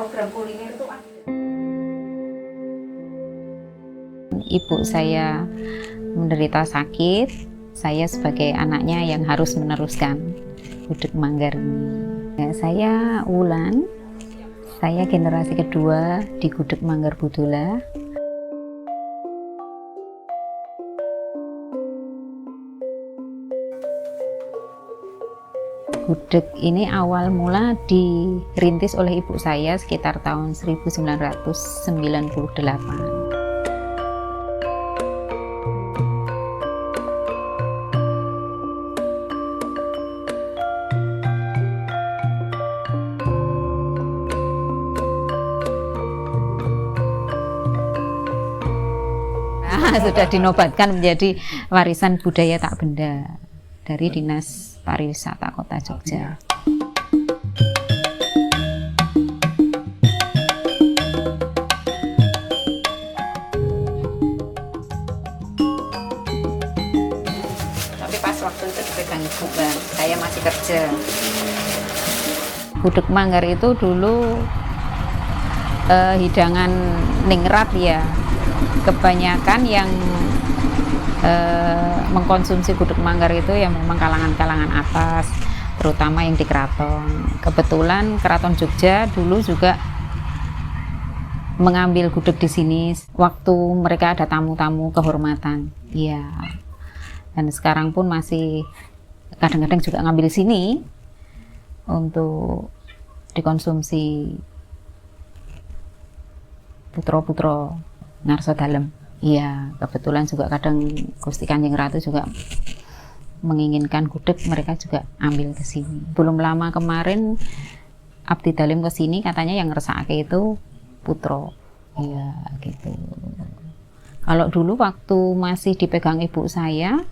program kuliner itu ada. Ibu saya menderita sakit, saya sebagai anaknya yang harus meneruskan gudeg manggar ini. Ya, saya Wulan, saya generasi kedua di gudeg manggar Budola. Gudeg ini awal mula dirintis oleh ibu saya sekitar tahun 1998. Sudah dinobatkan menjadi warisan budaya tak benda dari Dinas Pariwisata Kota Jogja. Tapi pas waktu itu dipegang ibu kan, saya masih kerja. Gudeg manggar itu dulu hidangan ningrat ya. Kebanyakan yang mengkonsumsi gudeg manggar itu ya memang kalangan-kalangan atas, terutama yang di keraton. Kebetulan Keraton Jogja dulu juga mengambil gudeg di sini waktu mereka ada tamu-tamu kehormatan. Iya. Dan sekarang pun masih kadang-kadang juga ngambil sini untuk dikonsumsi putra-putra Ngarso Dalem. Iya, kebetulan juga kadang Gusti Kanjeng Ratu juga menginginkan gudeg, mereka juga ambil ke sini. Belum lama kemarin Abdi Dalem ke sini, katanya yang ngersakake itu putra. Iya, gitu. Kalau dulu waktu masih dipegang ibu saya,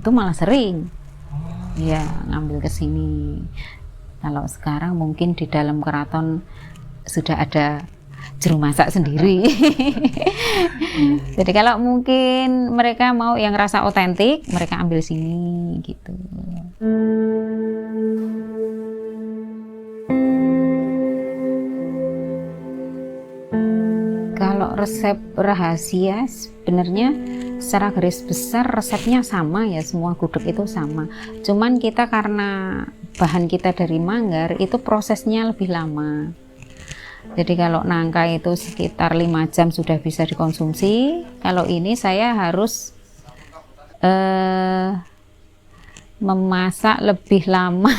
itu malah sering. Iya, ngambil ke sini. Kalau sekarang mungkin di dalam keraton sudah ada juru masak sendiri. Jadi kalau mungkin mereka mau yang rasa otentik, mereka ambil sini gitu. Kalau resep rahasia sebenarnya secara garis besar resepnya sama ya, semua gudeg itu sama. Cuman kita karena bahan kita dari manggar, itu prosesnya lebih lama. Jadi kalau nangka itu sekitar 5 jam sudah bisa dikonsumsi. Kalau ini saya harus memasak lebih lama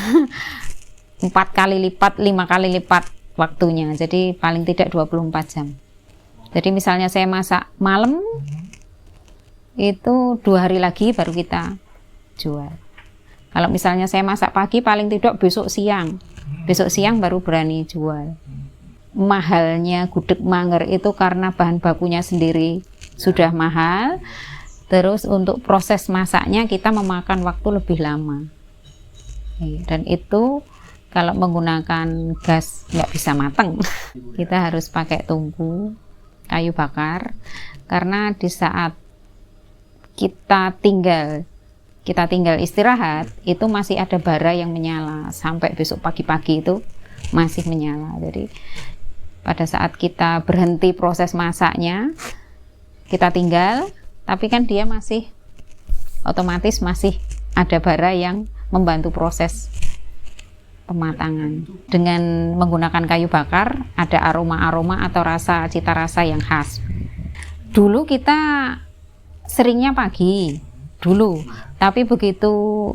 4 kali lipat, 5 kali lipat waktunya. Jadi paling tidak 24 jam. Jadi misalnya saya masak malam, itu 2 hari lagi baru kita jual. Kalau misalnya saya masak pagi, paling tidak besok siang. Besok siang baru berani jual. Mahalnya gudeg manggar itu karena bahan bakunya sendiri sudah mahal, terus untuk proses masaknya kita memakan waktu lebih lama, dan itu kalau menggunakan gas nggak bisa mateng. Kita harus pakai tungku kayu bakar, karena di saat kita tinggal istirahat itu masih ada bara yang menyala sampai besok pagi-pagi itu masih menyala. Jadi pada saat kita berhenti proses masaknya, kita tinggal, tapi kan dia masih otomatis masih ada bara yang membantu proses pematangan. Dengan menggunakan kayu bakar, ada aroma-aroma atau cita rasa yang khas. Dulu kita seringnya pagi, tapi begitu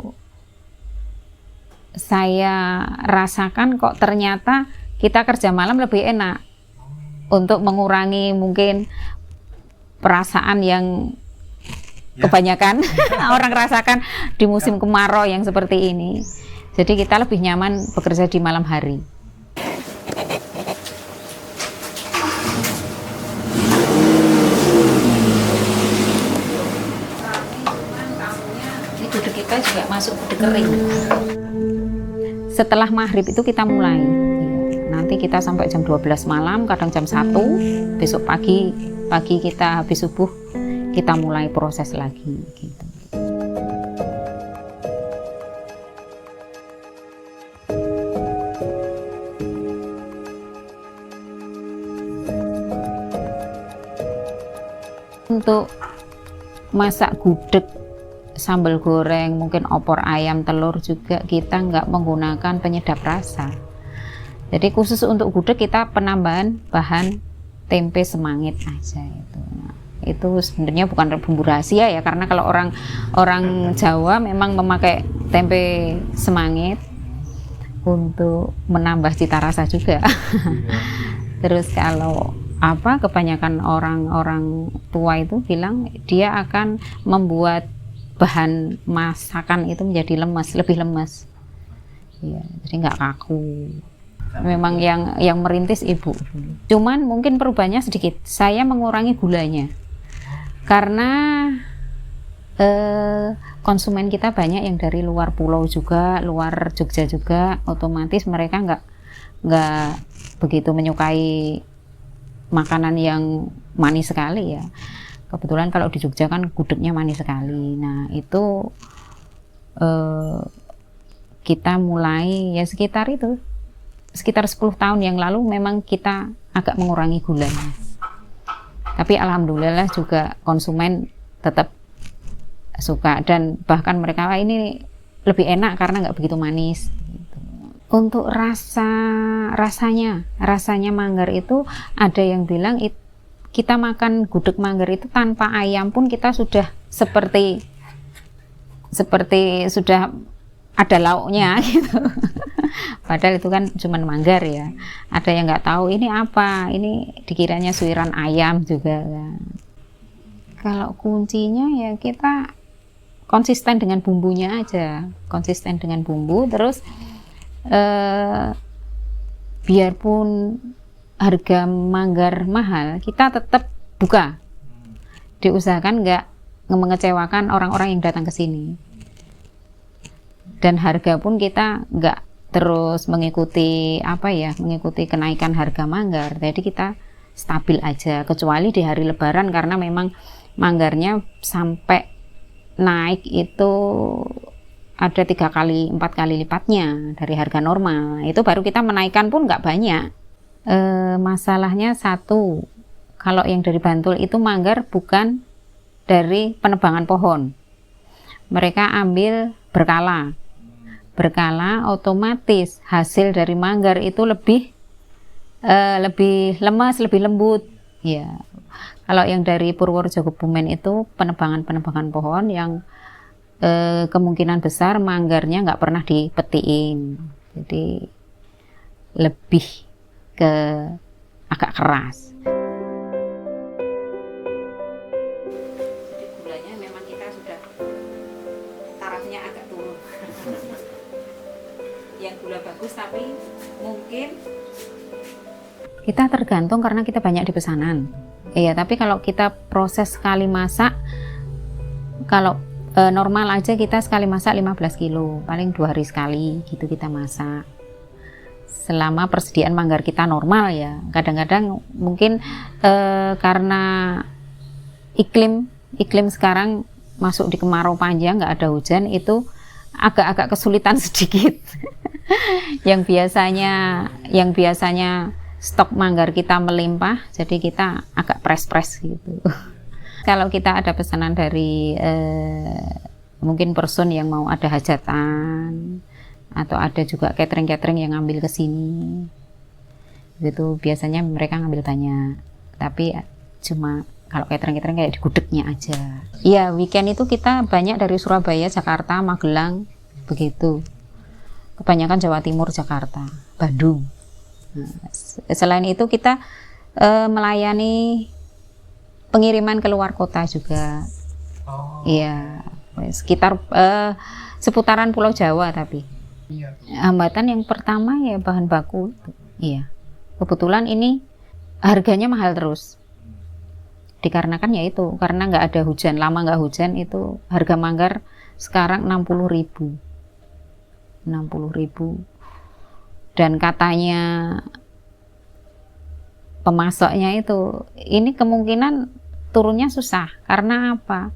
saya rasakan kok ternyata kita kerja malam lebih enak untuk mengurangi mungkin perasaan yang kebanyakan orang rasakan di musim kemarau yang seperti ini. Jadi kita lebih nyaman bekerja di malam hari. Ini gudeg kita juga masuk gudeg kering. Setelah maghrib itu kita mulai. Nanti kita sampai jam 12 malam, kadang jam 1, besok pagi kita habis subuh, kita mulai proses lagi gitu. untuk masak gudeg, sambal goreng, mungkin opor ayam, telur juga kita nggak menggunakan penyedap rasa. Jadi khusus untuk gudeg kita penambahan bahan tempe semangit aja itu. Nah, itu sebenarnya bukan bumbu rahasia ya, karena kalau orang Jawa memang memakai tempe semangit untuk menambah cita rasa juga. Terus kalau kebanyakan orang-orang tua itu bilang dia akan membuat bahan masakan itu menjadi lemas, lebih lemas. Ya, jadi nggak kaku. Memang yang merintis ibu. Cuman mungkin perubahannya sedikit. Saya mengurangi gulanya karena konsumen kita banyak yang dari luar pulau juga, luar Jogja juga. Otomatis mereka nggak begitu menyukai makanan yang manis sekali ya. Kebetulan kalau di Jogja kan gudegnya manis sekali. Nah itu kita mulai ya sekitar 10 tahun yang lalu memang kita agak mengurangi gulanya. Tapi alhamdulillah juga konsumen tetap suka, dan bahkan mereka ini lebih enak karena nggak begitu manis. Untuk rasanya manggar itu ada yang bilang kita makan gudeg manggar itu tanpa ayam pun kita sudah seperti sudah ada lauknya gitu. Padahal itu kan cuman manggar ya. Ada yang nggak tahu ini apa, ini dikiranya suiran ayam juga kan. Kalau kuncinya ya kita konsisten dengan bumbunya aja, konsisten dengan bumbu. Terus biarpun harga manggar mahal, kita tetap buka. Diusahakan nggak mengecewakan orang-orang yang datang ke sini. Dan harga pun kita nggak terus mengikuti kenaikan harga manggar. Jadi kita stabil aja, kecuali di hari Lebaran karena memang manggarnya sampai naik itu ada 3 kali 4 kali lipatnya dari harga normal. Itu baru kita menaikkan pun nggak banyak. Masalahnya satu, kalau yang dari Bantul itu manggar bukan dari penebangan pohon, mereka ambil berkala, otomatis hasil dari manggar itu lebih lemas, lebih lembut ya. Kalau yang dari Purworejo Kebumen itu penebangan pohon yang kemungkinan besar manggarnya nggak pernah dipetiin, jadi lebih ke agak keras. Jadi gulanya memang kita sudah tarafnya agak turun. Yang gula bagus, tapi mungkin kita tergantung karena kita banyak di pesanan. Iya, tapi kalau kita proses sekali masak, kalau normal aja kita sekali masak 15 kilo, paling 2 hari sekali gitu kita masak. Selama persediaan manggar kita normal ya. Kadang-kadang mungkin karena iklim sekarang masuk di kemarau panjang, nggak ada hujan, itu agak kesulitan sedikit. yang biasanya stok manggar kita melimpah, jadi kita agak press gitu. Kalau kita ada pesanan dari mungkin person yang mau ada hajatan, atau ada juga catering yang ngambil ke sini, gitu biasanya mereka ngambil banyak. Tapi cuma kalau catering kayak di gudegnya aja. Iya, weekend itu kita banyak dari Surabaya, Jakarta, Magelang, begitu. Kebanyakan Jawa Timur, Jakarta, Bandung. Nah, selain itu kita melayani pengiriman ke luar kota juga. Iya, sekitar seputaran Pulau Jawa. Tapi hambatan yang pertama ya bahan baku. Iya, kebetulan ini harganya mahal terus. Dikarenakan ya itu, karena nggak ada hujan, lama nggak hujan, itu harga manggar sekarang 60.000. Dan katanya pemasoknya itu ini kemungkinan turunnya susah. Karena apa?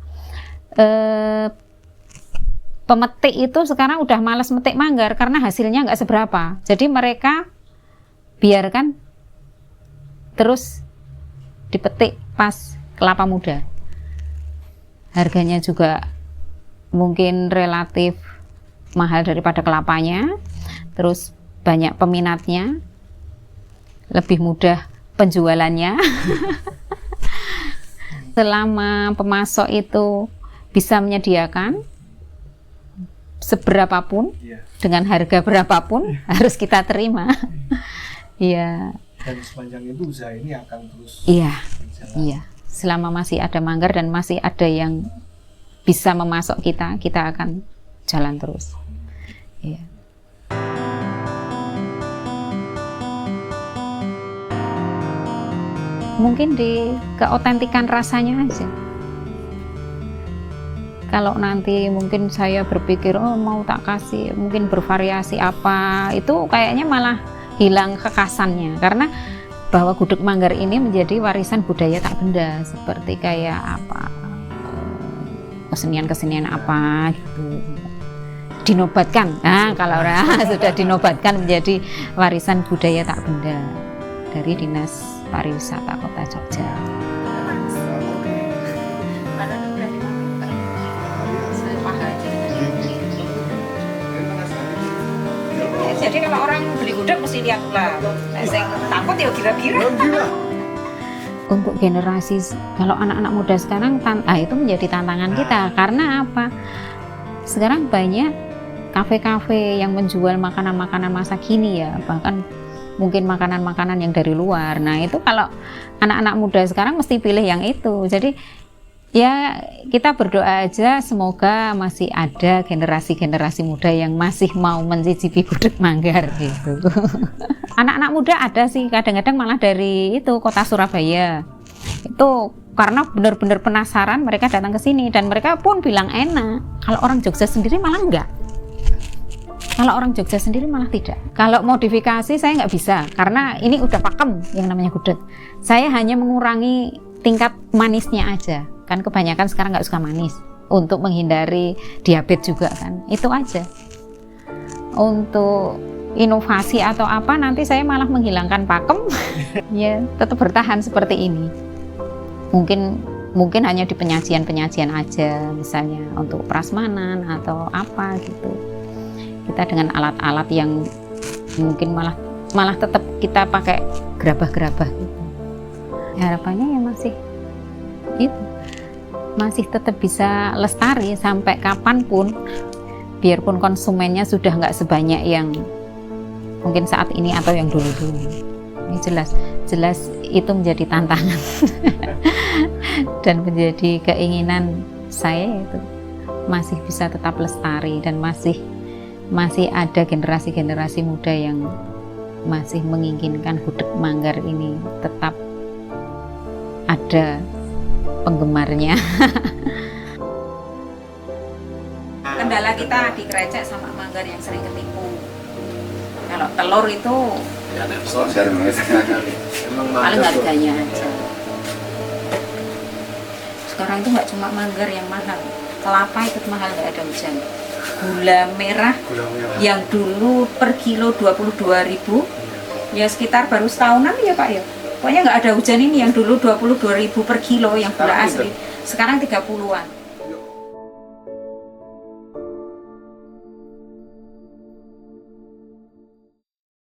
Pemetik itu sekarang udah malas metik manggar karena hasilnya nggak seberapa. Jadi mereka biarkan terus dipetik pas kelapa muda. harganya juga mungkin relatif mahal daripada kelapanya, terus banyak peminatnya, lebih mudah penjualannya. Selama pemasok itu bisa menyediakan seberapapun, dengan harga berapapun, harus kita terima. Iya. Dan sepanjang itu usaha ini akan terus berjalan. Iya. Selama masih ada manggar dan masih ada yang bisa memasok kita akan jalan terus. Iya. Mungkin di keotentikan rasanya aja. Kalau nanti mungkin saya berpikir, oh mau tak kasih, mungkin bervariasi apa, itu kayaknya malah hilang kekhasannya. Karena bahwa gudeg manggar ini menjadi warisan budaya tak benda, seperti kayak apa, kesenian-kesenian apa gitu. Dinobatkan, nah kalau sudah dinobatkan menjadi warisan budaya tak benda dari Dinas Pariwisata Kota Jogja. Jadi kalau orang beli gudeg mesti lihat lah. Saya takut ya kira-kira. Untuk generasi, kalau anak-anak muda sekarang, itu menjadi tantangan kita. Karena apa? Sekarang banyak kafe-kafe yang menjual makanan-makanan masa kini ya, bahkan mungkin makanan-makanan yang dari luar. Nah itu kalau anak-anak muda sekarang mesti pilih yang itu. Jadi ya kita berdoa aja semoga masih ada generasi-generasi muda yang masih mau mencicipi gudeg manggar gitu. Anak-anak muda ada sih, kadang-kadang malah dari itu kota Surabaya. Itu karena benar-benar penasaran mereka datang ke sini dan mereka pun bilang enak. Kalau orang Jogja sendiri malah enggak. Kalau orang Jogja sendiri malah tidak. Kalau modifikasi saya nggak bisa, karena ini udah pakem yang namanya gudeg. Saya hanya mengurangi tingkat manisnya aja. Kan kebanyakan sekarang nggak suka manis. Untuk menghindari diabetes juga kan. Itu aja. Untuk inovasi atau apa, nanti saya malah menghilangkan pakem. Ya, tetap bertahan seperti ini. Mungkin hanya di penyajian-penyajian aja, misalnya untuk prasmanan atau apa gitu. Kita dengan alat-alat yang mungkin malah tetap kita pakai gerabah-gerabah gitu. Harapannya ya masih tetap bisa lestari sampai kapanpun, biarpun konsumennya sudah nggak sebanyak yang mungkin saat ini atau yang dulu-dulu. Ini jelas itu menjadi tantangan dan menjadi keinginan saya, itu masih bisa tetap lestari dan masih ada generasi-generasi muda yang masih menginginkan gudeg manggar ini tetap ada penggemarnya. Kendala kita di krecek sama manggar yang sering ketipu. Kalau telur itu paling harganya aja. Sekarang itu nggak cuma manggar yang mahal, kelapa itu mahal, nggak ada hujan. Gula merah yang dulu per kilo 22.000, ya sekitar baru setahunan ya Pak ya. Pokoknya nggak ada hujan ini, yang dulu 22.000 per kilo yang gula asli, sekarang 30-an.